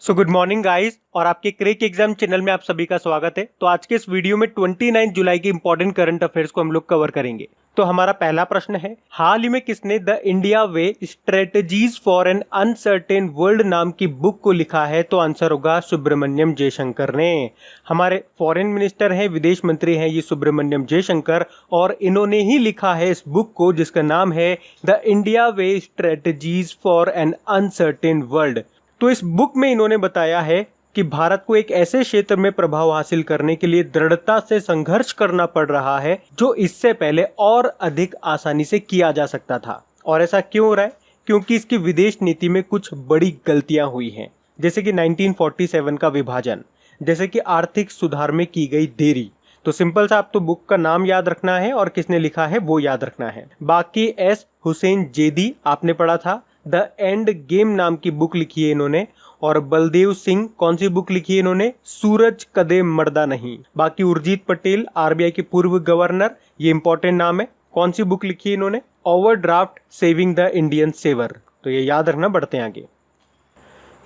Good morning guys और आपके crack exam channel में आप सभी का स्वागत है। तो आज के इस वीडियो में 29 जुलाई के इंपॉर्टेंट करंट अफेयर्स को हम लोग कवर करेंगे। तो हमारा पहला प्रश्न है, हाल ही में किसने the India way strategies for an uncertain world नाम की बुक को लिखा है? तो आंसर होगा सुब्रमण्यम जयशंकर ने। हमारे फॉरेन मिनिस्टर हैं, विदेश मंत्री हैं ये सुब्रमण्यम जयशंकर, और इन्होंने ही लिखा है इस बुक को जिसका नाम है the India way strategies for an uncertain world. तो इस बुक में इन्होंने बताया है कि भारत को एक ऐसे क्षेत्र में प्रभाव हासिल करने के लिए दृढ़ता से संघर्ष करना पड़ रहा है जो इससे पहले और अधिक आसानी से किया जा सकता था। और ऐसा क्यों हो रहा है? क्योंकि इसकी विदेश नीति में कुछ बड़ी गलतियां हुई हैं, जैसे कि 1947 का विभाजन, जैसे कि आर्थिक सुधार में की गई देरी। तो सिंपल सा आपको बुक का नाम याद रखना है और किसने लिखा है वो याद रखना है। बाकी एस हुसैन जेदी आपने पढ़ा था, द एंड गेम नाम की बुक लिखी है इन्होंने। और बलदेव सिंह कौन सी बुक लिखी है इन्होंने? सूरज कदे मर्दा नहीं। बाकी उर्जित पटेल आरबीआई के पूर्व गवर्नर, ये इंपॉर्टेंट नाम है, कौन सी बुक लिखी है इन्होंने? Overdraft saving the Indian saver. तो ये याद रखना, बढ़ते हैं आगे।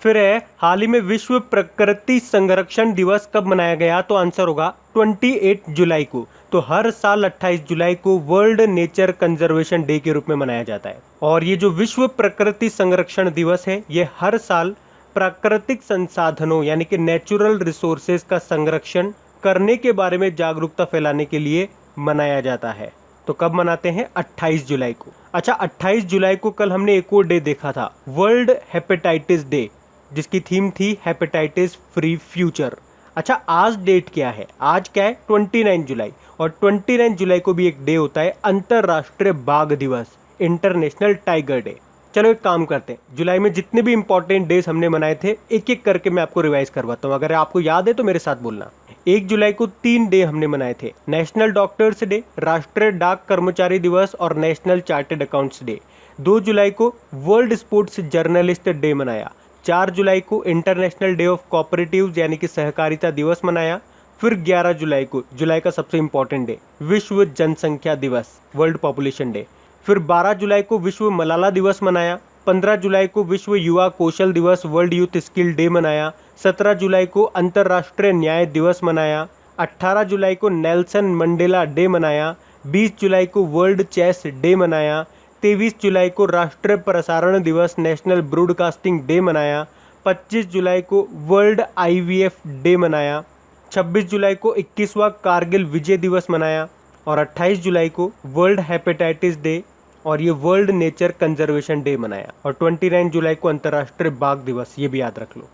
फिर है, हाल ही में विश्व प्रकृति संरक्षण दिवस कब मनाया गया? तो आंसर होगा 28 जुलाई को। तो हर साल 28 जुलाई को वर्ल्ड नेचर कंजर्वेशन डे के रूप में मनाया जाता है। और ये जो विश्व प्रकृति संरक्षण दिवस है ये हर साल प्राकृतिक संसाधनों यानी कि नेचुरल रिसोर्सेज का संरक्षण करने के बारे में जागरूकता फैलाने के लिए मनाया जाता है। तो कब मनाते हैं? 28 जुलाई को। अच्छा, 28 जुलाई को कल हमने एक और डे देखा था, वर्ल्ड हेपेटाइटिस डे, जिसकी थीम थी हेपेटाइटिस फ्री फ्यूचर। अच्छा, आज डेट क्या है? आज क्या है? 29 जुलाई। और 29 जुलाई को भी एक डे होता है, अंतरराष्ट्रीय बाघ दिवस, इंटरनेशनल टाइगर डे। चलो एक काम करते हैं, जुलाई में जितने भी इंपॉर्टेंट डेज हमने मनाए थे एक एक करके मैं आपको रिवाइज करवाता हूँ। अगर आपको याद है तो मेरे साथ बोलना। 1 जुलाई को 3 डे हमने मनाए थे, नेशनल डॉक्टर्स डे, राष्ट्रीय डाक कर्मचारी दिवस और नेशनल चार्टर्ड अकाउंट्स डे। 2 जुलाई को वर्ल्ड स्पोर्ट्स जर्नलिस्ट डे मनाया। 4 जुलाई को इंटरनेशनल डे ऑफ कोऑपरेटिव्स यानी कि सहकारिता दिवस मनाया। फिर 11 जुलाई को, जुलाई का सबसे इंपॉर्टेंट डे, विश्व जनसंख्या दिवस, वर्ल्ड पॉपुलेशन डे। फिर 12 जुलाई को विश्व मलाला दिवस मनाया। 15 जुलाई को विश्व युवा कौशल दिवस, वर्ल्ड यूथ स्किल डे मनाया। 17 जुलाई को अंतर्राष्ट्रीय न्याय दिवस मनाया। 18 जुलाई को नेल्सन मंडेला डे मनाया। 20 जुलाई को वर्ल्ड चेस डे मनाया। 23 जुलाई को राष्ट्रीय प्रसारण दिवस, नेशनल ब्रॉडकास्टिंग डे मनाया। 25 जुलाई को वर्ल्ड आईवीएफ डे मनाया। 26 जुलाई को 21वां कारगिल विजय दिवस मनाया। और 28 जुलाई को वर्ल्ड हेपेटाइटिस डे और ये वर्ल्ड नेचर कंजर्वेशन डे मनाया। और 29 जुलाई को अंतर्राष्ट्रीय बाघ दिवस, ये भी याद रख लो।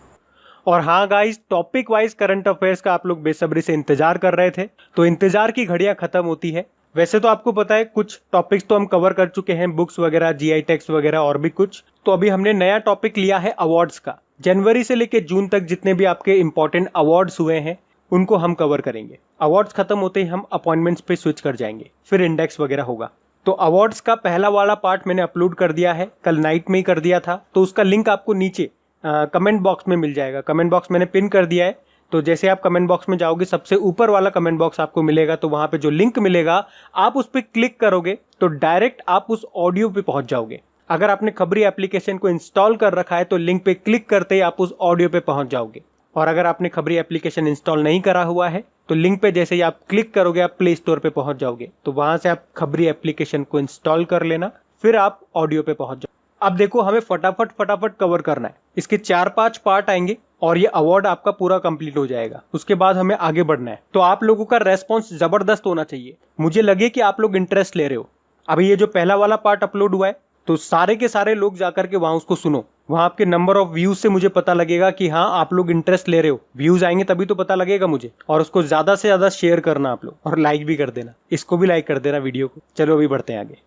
और हाँ guys, topic wise current affairs का आप लोग बेसब्री से इंतजार कर रहे थे, तो इंतजार की घड़ियां खत्म होती है। वैसे तो आपको पता है कुछ टॉपिक्स तो हम कवर कर चुके हैं, बुक्स वगैरह, जीआई टैग्स वगैरह और भी कुछ। तो अभी हमने नया टॉपिक लिया है अवार्ड्स का। जनवरी से लेकर जून तक जितने भी आपके इंपॉर्टेंट अवार्ड्स हुए हैं उनको हम कवर करेंगे। अवार्ड्स खत्म होते ही हम अपॉइंटमेंट्स पे स्विच कर जाएंगे, फिर इंडेक्स वगैरह होगा। तो अवार्ड्स का पहला वाला पार्ट मैंने अपलोड कर दिया है, कल नाइट में ही कर दिया था। तो उसका लिंक आपको नीचे कमेंट बॉक्स में मिल जाएगा। कमेंट बॉक्स मैंने पिन कर दिया है। तो जैसे आप कमेंट बॉक्स में जाओगे, सबसे ऊपर वाला कमेंट बॉक्स आपको मिलेगा, तो वहां पे जो लिंक मिलेगा आप उस पर क्लिक करोगे तो डायरेक्ट आप उस ऑडियो पे पहुंच जाओगे। अगर आपने खबरी एप्लीकेशन को इंस्टॉल कर रखा है तो लिंक पे क्लिक करते ही आप उस ऑडियो पे पहुंच जाओगे। और अगर आपने खबरी एप्लीकेशन इंस्टॉल नहीं करा हुआ है तो लिंक पे जैसे ही आप क्लिक करोगे आप प्ले स्टोर पे पहुंच जाओगे। तो वहां से आप खबरी एप्लीकेशन को इंस्टॉल कर लेना, फिर आप ऑडियो पे पहुंच जाओ। अब देखो, हमें फटाफट कवर करना है। इसके 4-5 पार्ट आएंगे और ये अवार्ड आपका पूरा कंप्लीट हो जाएगा। उसके बाद हमें आगे बढ़ना है। तो आप लोगों का रेस्पॉन्स जबरदस्त होना चाहिए, मुझे लगे कि आप लोग इंटरेस्ट ले रहे हो। अभी ये जो पहला वाला पार्ट अपलोड हुआ है तो सारे के सारे लोग जाकर के वहां उसको सुनो। वहां आपके नंबर ऑफ व्यूज से मुझे पता लगेगा कि हाँ आप लोग इंटरेस्ट ले रहे हो। व्यूज आएंगे तभी तो पता लगेगा मुझे। और उसको ज्यादा से ज्यादा शेयर करना आप लोग, और लाइक भी कर देना, इसको भी लाइक कर देना वीडियो को। चलो अभी बढ़ते हैं आगे।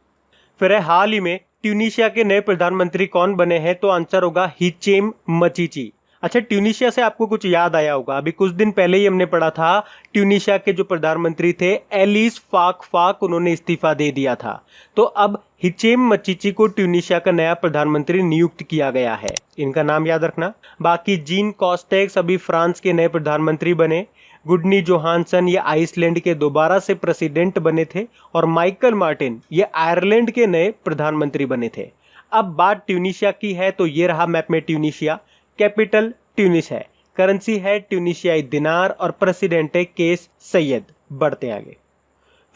फिर है, हाल ही में ट्यूनीशिया के नए प्रधानमंत्री कौन बने हैं? तो आंसर होगा हिचेम मचीची। अच्छा, ट्यूनीशिया से आपको कुछ याद आया होगा, अभी कुछ दिन पहले ही हमने पढ़ा था ट्यूनीशिया के जो प्रधानमंत्री थे एलिस फाक, उन्होंने इस्तीफा दे दिया था। तो अब हिचेम मचीची को ट्यूनीशिया का नया प्रधानमंत्री नियुक्त किया गया है, इनका नाम याद रखना। बाकी जीन कॉस्टेक्स अभी फ्रांस के नए प्रधानमंत्री बने। गुडनी जोहानसन ये आइसलैंड के दोबारा से प्रेसिडेंट बने थे। और माइकल मार्टिन ये आयरलैंड के नए प्रधानमंत्री बने थे। अब बात ट्यूनीशिया की है तो ये रहा मैप में ट्यूनीशिया। कैपिटल ट्यूनिस है, करेंसी है ट्यूनिशियाई दिनार और प्रेसिडेंट है केस सैयद। बढ़ते आगे।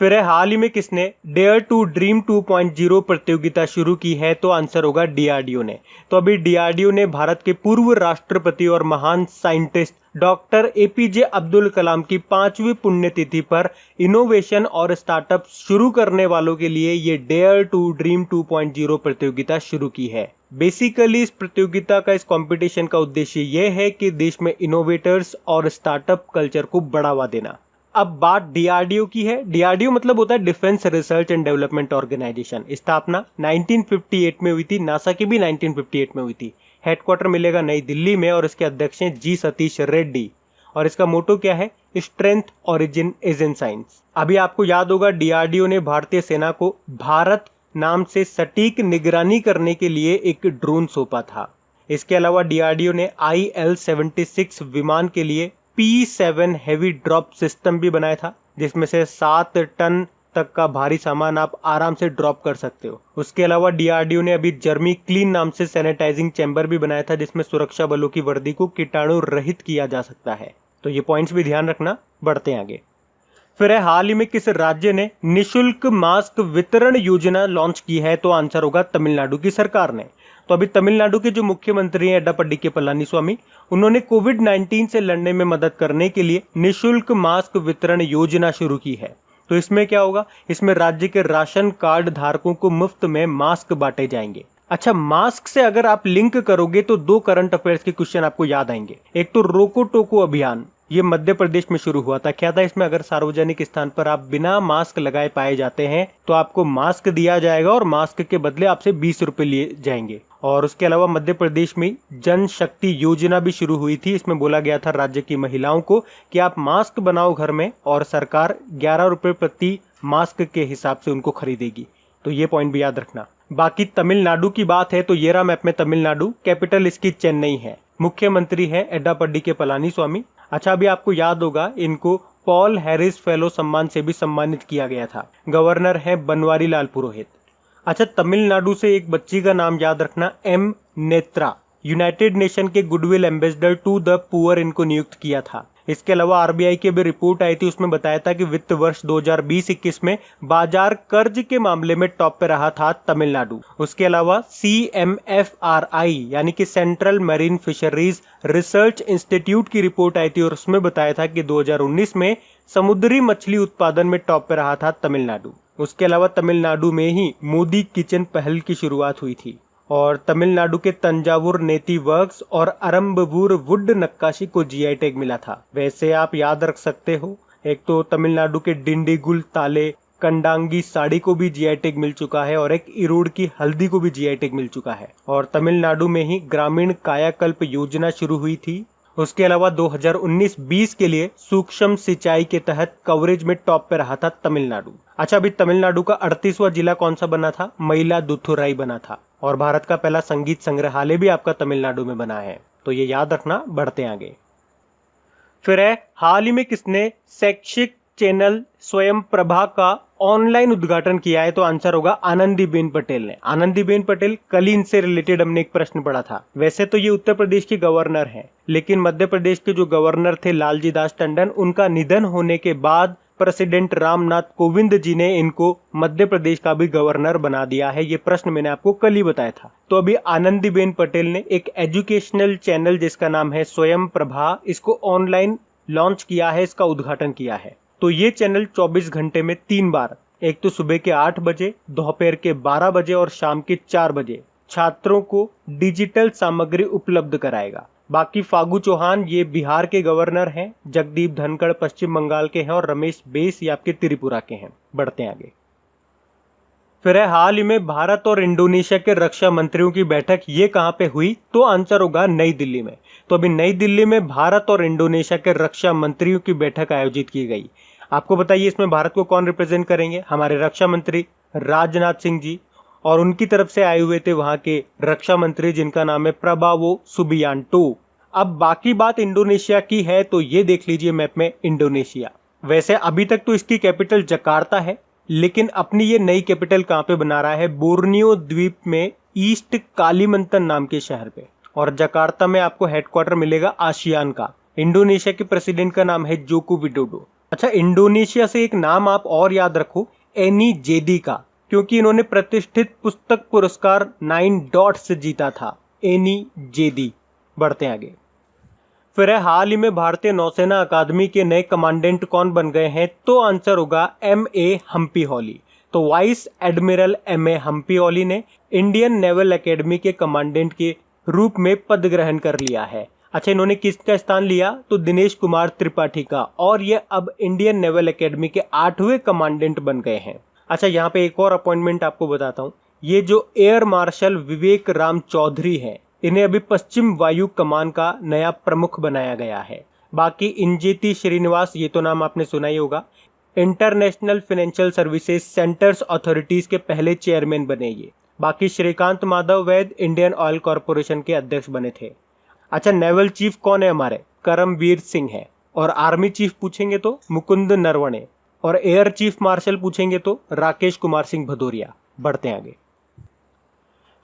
फिर है हाल ही में किसने डेयर टू ड्रीम 2.0 प्रतियोगिता शुरू की है? तो आंसर होगा डीआरडीओ ने। तो अभी डीआरडीओ ने भारत के पूर्व राष्ट्रपति और महान scientist doctor APJ Abdul Kalam की 5वीं पुण्यतिथि पर इनोवेशन और स्टार्टअप शुरू करने वालों के लिए ये डेयर टू ड्रीम 2.0 प्रतियोगिता शुरू की है। बेसिकली इस प्रतियोगिता का, इस कंपटीशन का उद्देश्य ये है कि देश में इनोवेटर्स और स्टार्टअप कल्चर को बढ़ावा देना। अब बात डीआरडीओ की है। डीआरडीओ मतलब होता है defence research and development organisation. स्थापना 1958 में हुई थी, नासा की भी 1958 में हुई थी। हेडक्वार्टर मिलेगा नई दिल्ली में और इसके अध्यक्ष हैं जी सतीश रेड्डी। और इसका मोटो क्या है? Strength origin is in science. अभी आपको याद होगा डीआरडीओ ने भारतीय सेना को भारत नाम से सटीक निगरानी करने के लिए एक ड्रोन सौंपा था। इसके अलावा डीआरडीओ ने IL-76 विमान के लिए P-7 हैवी ड्रॉप सिस्टम भी बनाया था, जिसमें से 7 टन तक का भारी सामान आप आराम से ड्रॉप कर सकते हो। उसके अलावा डीआरडीओ ने अभी जर्मी क्लीन नाम से सैनिटाइजिंग चैम्बर भी बनाया था, जिसमें सुरक्षा बलों की वर्दी को कीटाणु रहित किया जा सकता है। तो ये पॉइंट्स भी ध्यान रखना। बढ़ते हैं आगे। फिर है हाल ही में किस राज्य ने निशुल्क मास्क वितरण योजना लॉन्च की है? तो आंसर होगा तमिलनाडु की सरकार ने। तो अभी तमिलनाडु के जो मुख्यमंत्री हैं एडप्पाडी के पलानीस्वामी, उन्होंने कोविड-19 से लड़ने में मदद करने के लिए निशुल्क मास्क वितरण योजना शुरू की है। तो इसमें क्या होगा? इसमें राज्य के राशन कार्ड धारकों को मुफ्त में मास्क बांटे जाएंगे। अच्छा, मास्क से अगर आप लिंक करोगे तो 2 करंट अफेयर्स के क्वेश्चन आपको याद आएंगे। एक तो रोको टोको अभियान, ये मध्य प्रदेश में शुरू हुआ था। क्या था इसमें? अगर सार्वजनिक स्थान पर आप बिना मास्क लगाए पाए जाते हैं तो आपको मास्क दिया जाएगा और मास्क के बदले आपसे 20 रुपए लिए जाएंगे। और उसके अलावा मध्य प्रदेश में जन शक्ति योजना भी शुरू हुई थी। इसमें बोला गया था राज्य की महिलाओं को कि आप मास्क बनाओ घर में और सरकार 11 रुपए प्रति मास्क के हिसाब से उनको खरीदेगी। तो ये पॉइंट भी याद रखना। बाकी तमिलनाडु की बात है तो ये रहा मैप में तमिलनाडु, कैपिटल इसकी चेन्नई है, मुख्यमंत्री है एडप्पाडी के पलानीस्वामी। अच्छा, अभी आपको याद होगा इनको पॉल हैरिस फेलो सम्मान से भी सम्मानित किया गया था। गवर्नर है बनवारी लाल पुरोहित। अच्छा, तमिलनाडु से एक बच्ची का नाम याद रखना, एम नेत्रा। यूनाइटेड नेशन के goodwill ambassador to the poor इनको नियुक्त किया था। इसके अलावा आरबीआई की भी रिपोर्ट आई थी, उसमें बताया था कि वित्त वर्ष 2020-21 में बाजार कर्ज के मामले में टॉप पे रहा था तमिलनाडु। उसके अलावा CMFRI यानी कि central marine fisheries research institute की रिपोर्ट आई थी और उसमें बताया था कि 2019 में समुद्री मछली उत्पादन में टॉप पे रहा था तमिलनाडु। उसके अलावा तमिलनाडु में ही मोदी किचन पहल की शुरुआत हुई थी और तमिलनाडु के तंजावुर नेती वर्क्स और अरम्बवूर वुड नक्काशी को जीआई टैग मिला था। वैसे आप याद रख सकते हो, एक तो तमिलनाडु के डिंडीगुल ताले कंडांगी साड़ी को भी जीआई टैग मिल चुका है और एक इरोड़ की हल्दी को भी जीआई टैग मिल चुका है। और तमिलनाडु में ही ग्रामीण कायाकल्प योजना शुरू हुई थी। उसके अलावा 2019-20 के लिए सूक्ष्म सिंचाई के तहत कवरेज में टॉप पे रहा था तमिलनाडु। अच्छा, अभी तमिलनाडु का 38वां जिला कौन सा बना था? मयिलादुथुराई बना था। और भारत का पहला संगीत संग्रहालय भी आपका तमिलनाडु में बना है, तो ये याद रखना। बढ़ते आगे। फिर है हाल ही में किसने शैक्षिक चैनल स्वयं प्रभा का ऑनलाइन उद्घाटन किया है? तो आंसर होगा आनंदीबेन पटेल ने। आनंदीबेन पटेल, कल ही इनसे रिलेटेड हमने एक प्रश्न पढ़ा था। वैसे तो ये उत्तर प्रदेश की गवर्नर है, लेकिन मध्य प्रदेश के जो गवर्नर थे लालजी दास टंडन, उनका निधन होने के बाद प्रेसिडेंट रामनाथ कोविंद जी ने इनको मध्य प्रदेश का भी गवर्नर बना दिया है। ये प्रश्न मैंने आपको कल ही बताया था। तो अभी आनंदीबेन पटेल ने एक एजुकेशनल चैनल जिसका नाम है स्वयं प्रभा, इसको ऑनलाइन लॉन्च किया है, इसका उद्घाटन किया है। तो ये चैनल 24 घंटे में 3 बार, एक तो सुबह के 8 बजे, दोपहर के 12 बजे और शाम के 4 बजे छात्रों को डिजिटल सामग्री उपलब्ध कराएगा। बाकी फागू चौहान ये बिहार के गवर्नर हैं, जगदीप धनखड़ पश्चिम बंगाल के हैं और रमेश बैस ये आपके त्रिपुरा के हैं। बढ़ते हैं आगे। फिर है हाल ही में भारत और इंडोनेशिया के रक्षा मंत्रियों की बैठक, ये कहां पे हुई? तो आंसर होगा नई दिल्ली में। तो अभी नई दिल्ली में भारत और इंडोनेशिया के रक्षा मंत्रियों की बैठक आयोजित की गई। आपको बताइए इसमें भारत को कौन रिप्रेजेंट करेंगे? हमारे रक्षा मंत्री राजनाथ सिंह जी, और उनकी तरफ से आए हुए थे वहां के रक्षा मंत्री जिनका नाम है प्रबावो सुबियांटो। अब बाकी बात इंडोनेशिया की है, तो ये देख लीजिए मैप में इंडोनेशिया। वैसे अभी तक तो इसकी कैपिटल जकार्ता है, लेकिन अपनी ये नई कैपिटल कहां पे बना रहा है? बोर्नियो द्वीप में ईस्ट कालीमंतन नाम के शहर पे। और जकार्ता में आपको हेडक्वार्टर मिलेगा आसियान का। इंडोनेशिया के प्रेसिडेंट का नाम है जोको विडोडो। अच्छा, इंडोनेशिया से एक नाम आप और याद रखो, एनी जेदी का, क्योंकि इन्होंने प्रतिष्ठित पुस्तक पुरस्कार 9 डॉट्स जीता था। एनी जेदी। बढ़ते हैं आगे। फिर है हाल ही में भारतीय नौसेना अकादमी के नए कमांडेंट कौन बन गए हैं? तो आंसर होगा M.A. हम्पी हॉली। तो वाइस एडमिरल M.A. हम्पी हॉली ने इंडियन नेवल एकेडमी के कमांडेंट के रूप में पद ग्रहण कर लिया है। अच्छा, इन्होंने किसका स्थान लिया? तो दिनेश कुमार त्रिपाठी का, और ये अब इंडियन नेवल एकेडमी के 8वें कमांडेंट बन गए हैं। अच्छा, यहाँ पे एक और अपॉइंटमेंट आपको बताता हूँ। ये जो एयर मार्शल विवेक राम चौधरी हैं, इन्हें अभी पश्चिम वायु कमान का नया प्रमुख बनाया गया है। बाकी इंजेती श्रीनिवास, ये तो नाम आपने सुना ही होगा, international financial services centres authorities के पहले चेयरमैन बने ये। बाकी श्रीकांत माधव वैद इंडियन ऑयल कॉरपोरेशन के अध्यक्ष बने थे। अच्छा, नेवल चीफ कौन है हमारे? करमवीर सिंह है। और आर्मी चीफ पूछेंगे तो मुकुंद नरवणे, और एयर चीफ मार्शल पूछेंगे तो राकेश कुमार सिंह भदौरिया। बढ़ते हैं आगे।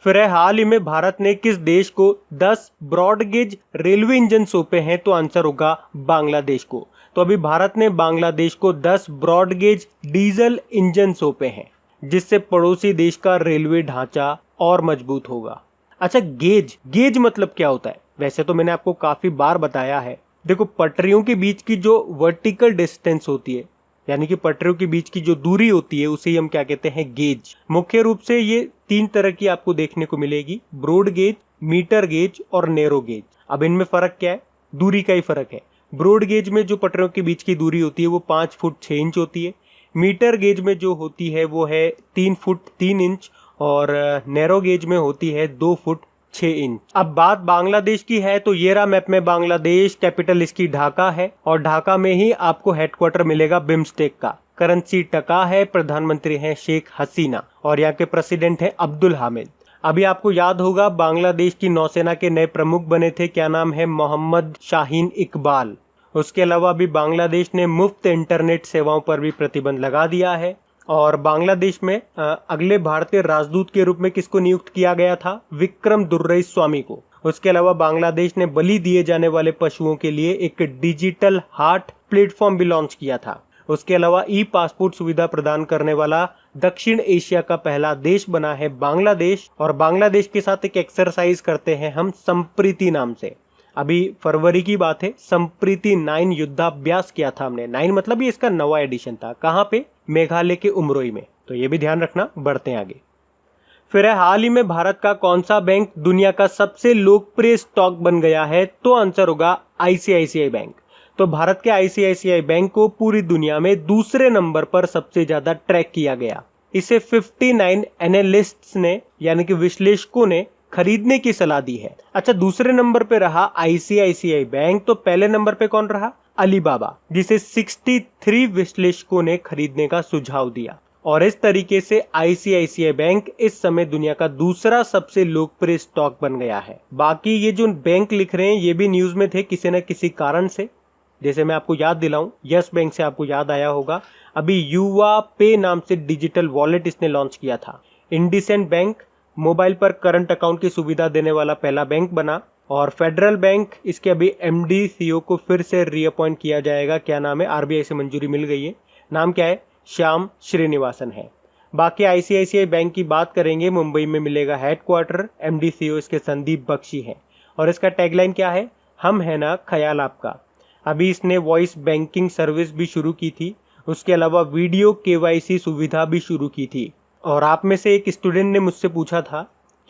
फिर है हाल ही में भारत ने किस देश को 10 ब्रॉडगेज रेलवे इंजन सौंपे हैं? तो आंसर होगा बांग्लादेश को। तो अभी भारत ने बांग्लादेश को 10 ब्रॉडगेज डीजल इंजन सौंपे हैं, जिससे पड़ोसी देश का रेलवे ढांचा और मजबूत होगा। अच्छा, गेज मतलब क्या होता है? वैसे तो मैंने आपको काफी बार बताया है। देखो, पटरियों के बीच की जो वर्टिकल डिस्टेंस होती है, यानी कि पटरियों के बीच की जो दूरी होती है, उसे हम क्या कहते हैं? गेज। मुख्य रूप से ये 3 तरह की आपको देखने को मिलेगी, ब्रॉड गेज, मीटर गेज और नैरो गेज। अब इनमें फर्क क्या है? दूरी का ही फर्क है। ब्रॉड गेज में जो पटरियों के बीच की दूरी होती है वो 5 फुट 6 इंच होती है। मीटर गेज में जो होती है वो है 3 फुट 3 इंच, और नैरो गेज में होती है 2 फुट 6 इंच। अब बात बांग्लादेश की है तो ये रहा मैप में बांग्लादेश, कैपिटल इसकी ढाका है, और ढाका में ही आपको हेडक्वार्टर मिलेगा बिम्स्टेक का। करेंसी टका है, प्रधानमंत्री हैं शेख हसीना, और यहाँ के प्रेसिडेंट हैं अब्दुल हामिद। अभी आपको याद होगा बांग्लादेश की नौसेना के नए प्रमुख बने थे, क्या नाम है? मोहम्मद शाहीन इकबाल। उसके अलावा अभी बांग्लादेश ने मुफ्त इंटरनेट सेवाओं पर भी प्रतिबंध लगा दिया है। और बांग्लादेश में अगले भारतीय राजदूत के रूप में किसको नियुक्त किया गया था? विक्रम दुर्रई स्वामी को। उसके अलावा बांग्लादेश ने बलि दिए जाने वाले पशुओं के लिए एक डिजिटल हार्ट प्लेटफॉर्म भी लॉन्च किया था। उसके अलावा ई पासपोर्ट सुविधा प्रदान करने वाला दक्षिण एशिया का पहला देश बना है बांग्लादेश। और बांग्लादेश के साथ एक एक्सरसाइज करते हैं हम संप्रीति नाम से। अभी फरवरी की बात है, संप्रीति 9 युद्धाभ्यास किया था हमने। 9 मतलब ये इसका नवा एडिशन था। कहाँ पे? मेघालय के उमरोई में। तो ये भी ध्यान रखना। बढ़ते हैं आगे। फिर है हाल ही में भारत का कौन सा बैंक दुनिया का सबसे लोकप्रिय स्टॉक बन गया है? तो आंसर होगा ICICI बैंक। तो भारत के ICICI बैंक को पूरी दुनिया में दूसरे नंबर पर सबसे ज्यादा ट्रैक किया गया। इसे 59 एनालिस्ट्स ने, यानी कि विश्लेषकों ने खरीदने की सलाह दी है। अच्छा, दूसरे नंबर पे रहा ICICI बैंक, तो पहले नंबर पे कौन रहा? अलीबाबा, जिसे 63 विश्लेषकों ने खरीदने का सुझाव दिया। और इस तरीके से ICICI बैंक इस समय दुनिया का दूसरा सबसे लोकप्रिय स्टॉक बन गया है। बाकी ये जो बैंक लिख रहे हैं ये भी न्यूज में थे किसी न किसी कारण से। जैसे मैं आपको याद दिलाऊं, यस बैंक से आपको याद आया होगा, अभी युवा पे नाम से डिजिटल वॉलेट इसने लॉन्च किया था। इंडिसेंट बैंक मोबाइल पर करंट अकाउंट की सुविधा देने वाला पहला बैंक बना। और फेडरल बैंक, इसके अभी MD CEO को फिर से रीअपॉइंट किया जाएगा। क्या नाम है? RBI से मंजूरी मिल गई है। नाम क्या है? श्याम श्रीनिवासन है। बाकी ICICI बैंक की बात करेंगे, मुंबई में मिलेगा हेडक्वार्टर। MD CEO इसके संदीप बख्शी हैं। और इसका टैगलाइन क्या है? हम है ना, ख्याल आपका। अभी इसने वॉइस बैंकिंग सर्विस भी शुरू की थी। उसके अलावा वीडियो KYC सुविधा भी शुरू की थी। और आप में से एक स्टूडेंट ने मुझसे पूछा था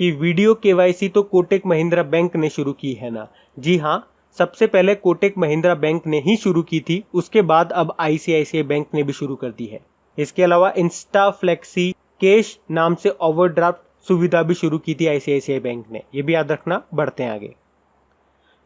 कि वीडियो KYC तो कोटक महिंद्रा बैंक ने शुरू की है ना? जी हाँ, सबसे पहले कोटक महिंद्रा बैंक ने ही शुरू की थी, उसके बाद अब ICICI बैंक ने भी शुरू कर दी है। इसके अलावा इंस्टा फ्लेक्सी कैश नाम से ओवरड्राफ्ट सुविधा भी शुरू की थी ICICI बैंक ने, ये भी याद रखना। बढ़ते हैं आगे।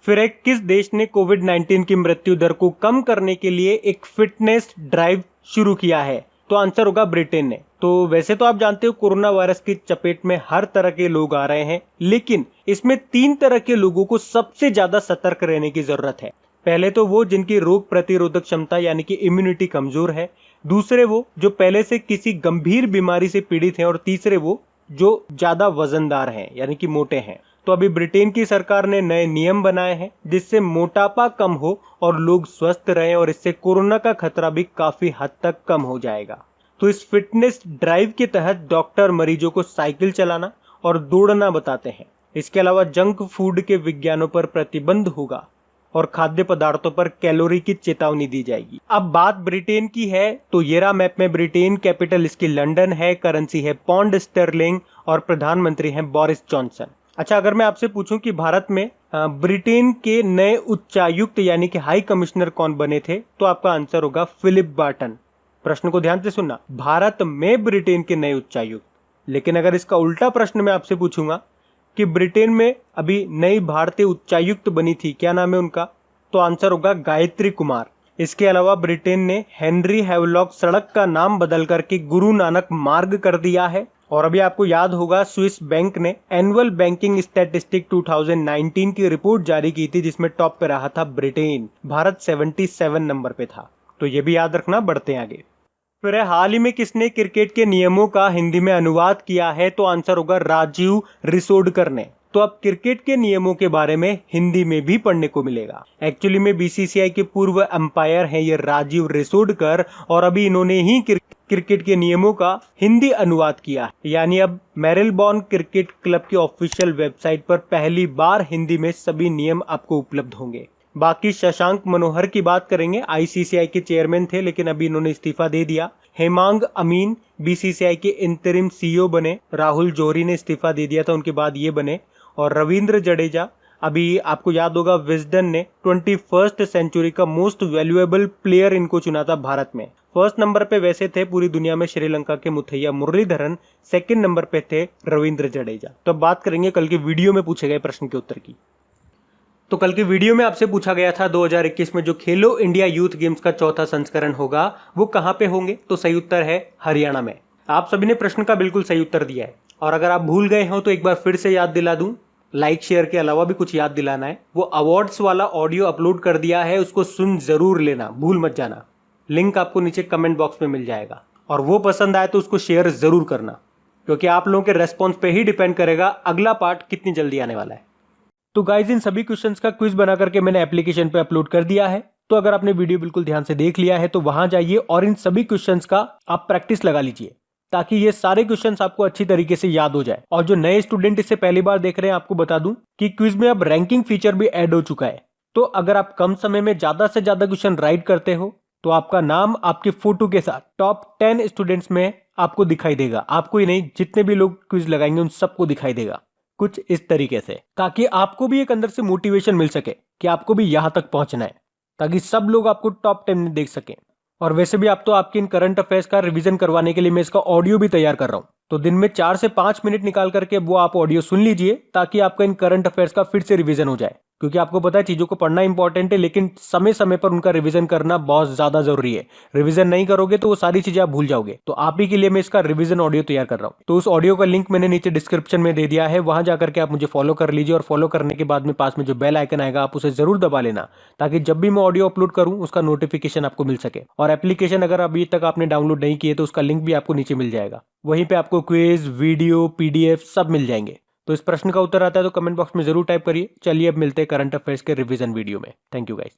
फिर एक किस देश ने कोविड-19 की मृत्यु दर को कम करने के लिए एक फिटनेस ड्राइव शुरू किया है? तो आंसर होगा ब्रिटेन ने। तो वैसे तो आप जानते हो कोरोना वायरस की चपेट में हर तरह के लोग आ रहे हैं, लेकिन इसमें 3 तरह के लोगों को सबसे ज्यादा सतर्क रहने की जरूरत है। पहले तो वो जिनकी रोग प्रतिरोधक क्षमता यानी कि इम्यूनिटी कमजोर है, दूसरे वो जो पहले से किसी गंभीर बीमारी से पीड़ित हैं, और तीसरे वो जो ज्यादा वजनदार हैं यानी कि मोटे हैं। तो अभी ब्रिटेन की सरकार ने नए नियम बनाए हैं जिससे मोटापा कम हो और लोग स्वस्थ रहें, और इससे कोरोना का खतरा भी काफी हद तक कम हो जाएगा। तो इस फिटनेस ड्राइव के तहत डॉक्टर मरीजों को साइकिल चलाना और दौड़ना बताते हैं। इसके अलावा जंक फूड के विज्ञानों पर प्रतिबंध होगा और खाद्य पदार्थों पर कैलोरी की चेतावनी दी जाएगी। अब बात ब्रिटेन की है तो ये रहा मैप में ब्रिटेन, कैपिटल इसकी लंदन है, करेंसी है पौंड स्टर्लिंग और प्रधानमंत्री हैं बोरिस जॉनसन। अच्छा, अगर मैं आपसे पूछूं कि भारत में ब्रिटेन के नए उच्चायुक्त यानी कि हाई कमिश्नर कौन बने थे, तो आपका आंसर होगा फिलिप बार्टन। प्रश्न को ध्यान से सुनना, भारत में ब्रिटेन के नए उच्चायुक्त। लेकिन अगर इसका उल्टा प्रश्न मैं आपसे पूछूंगा कि ब्रिटेन में अभी नई भारतीय उच्चायुक्त बनी थी, क्या नाम है उनका, तो आंसर होगा गायत्री कुमार। इसके अलावा ब्रिटेन ने हेनरी हैवलॉक सड़क का नाम बदल करके गुरु नानक मार्ग कर दिया है। और अभी आपको याद होगा स्विस बैंक ने एनुअल बैंकिंग स्टैटिस्टिक 2019 की रिपोर्ट जारी की थी जिसमें टॉप पे रहा था ब्रिटेन, भारत 77 नंबर पे था। तो ये भी याद रखना, बढ़ते आगे। फिर हाल ही में किसने क्रिकेट के नियमों का हिंदी में अनुवाद किया है, तो आंसर होगा राजीव रिसोडकर ने। तो अब क्रिकेट के नियमों के बारे में हिंदी में भी पढ़ने को मिलेगा। एक्चुअली में बीसीसीआई के पूर्व अंपायर हैं ये राजीव रिसोडकर, और अभी इन्होंने ही क्रिकेट के नियमों का हिंदी अनुवाद किया है। यानी अब मेरिलबॉर्न क्रिकेट क्लब की ऑफिशियल वेबसाइट पर पहली बार हिंदी में सभी नियम आपको उपलब्ध होंगे। बाकी शशांक मनोहर की बात करेंगे, आईसीसीआई के चेयरमैन थे लेकिन अभी इन्होंने इस्तीफा दे दिया। हेमांग अमीन बीसीसीआई के इंटरिम सीईओ बने, राहुल जौहरी ने इस्तीफा दे दिया था, उनके बाद ये बने। और रविंद्र जडेजा, अभी आपको याद होगा विजडन ने 21st सेंचुरी का मोस्ट वैल्यूएबल प्लेयर इनको चुना था भारत में। फर्स्ट नंबर पे वैसे थे पूरी दुनिया में श्रीलंका के मुथैया मुरलीधरन, सेकंड नंबर पे थे रविंद्र जडेजा। तो अब बात करेंगे कल के वीडियो में पूछे गए प्रश्न के उत्तर की। तो कल के वीडियो में आपसे पूछा गया था 2021 में जो खेलो इंडिया यूथ गेम्स का चौथा संस्करण होगा वो कहां पे होंगे, तो सही उत्तर है हरियाणा में। आप सभी ने प्रश्न का बिल्कुल सही उत्तर दिया है। और अगर आप भूल गए हो तो एक बार फिर से याद दिला दूं, लाइक शेयर के अलावा भी कुछ याद दिलाना है। वो अवार्ड्स वाला ऑडियो अपलोड कर दिया है, उसको सुन जरूर लेना, भूल मत जाना। लिंक आपको नीचे कमेंट बॉक्स में मिल जाएगा। और वो पसंद आए तो उसको शेयर जरूर करना, क्योंकि आप लोगों के रेस्पॉन्स पे ही डिपेंड करेगा अगला पार्ट कितनी जल्दी आने वाला है। तो गाइज इन सभी क्वेश्चंस का क्विज बना करके मैंने एप्लीकेशन पे अपलोड कर दिया है। तो अगर आपने वीडियो बिल्कुल ध्यान से देख लिया है तो वहां जाइए और इन सभी क्वेश्चंस का आप प्रैक्टिस लगा लीजिए, ताकि ये सारे क्वेश्चंस आपको अच्छी तरीके से याद हो जाए। और जो नए स्टूडेंट इसे पहली बार देख रहे हैं, आपको बता दूं कि क्विज में अब रैंकिंग फीचर भी ऐड हो चुका है। तो अगर आप कम समय में ज्यादा से ज्यादा क्वेश्चन राइट करते हो तो आपका नाम आपके फोटो के साथ टॉप 10 स्टूडेंट्स में आपको दिखाई देगा। आपको ही नहीं, जितने भी लोग क्विज लगाएंगे उन सबको दिखाई देगा कुछ इस तरीके से, ताकि आपको भी एक अंदर से मोटिवेशन मिल सके कि आपको भी यहां तक पहुंचना है, ताकि सब लोग आपको टॉप 10 में देख सकें। और वैसे भी आप तो आपके इन करंट अफेयर्स का रिवीजन करवाने के लिए मैं इसका ऑडियो भी तैयार कर रहा हूं। तो दिन में 4 से 5 मिनट निकाल करके वो आप ऑडियो सुन लीजिए, ताकि आपका इन करंट अफेयर्स का फिर से रिवीजन हो जाए। क्योंकि आपको पता है चीजों को पढ़ना इंपॉर्टेंट है, लेकिन समय समय पर उनका रिवीजन करना बहुत ज्यादा जरूरी है। रिवीजन नहीं करोगे तो वो सारी चीजें आप भूल जाओगे। तो आप ही के लिए मैं इसका रिवीजन ऑडियो तैयार कर रहा हूँ। तो उस ऑडियो का लिंक मैंने नीचे डिस्क्रिप्शन में दे दिया है, वहां जाकर के आप मुझे फॉलो कर लीजिए। और फॉलो करने के बाद में पास में जो बेल आइकन आएगा आप उसे जरूर दबा लेना, ताकि जब भी मैं ऑडियो अपलोड करूं उसका नोटिफिकेशन आपको मिल सके। और एप्लीकेशन अगर अभी तक आपने डाउनलोड नहीं किए तो उसका लिंक भी आपको नीचे मिल जाएगा। वहीं पे आपको क्विज, वीडियो, पीडीएफ सब मिल जाएंगे। तो इस प्रश्न का उत्तर आता है तो कमेंट बॉक्स में जरूर टाइप करिए। चलिए अब मिलते हैं करंट अफेयर्स के रिवीजन वीडियो में। Thank you guys.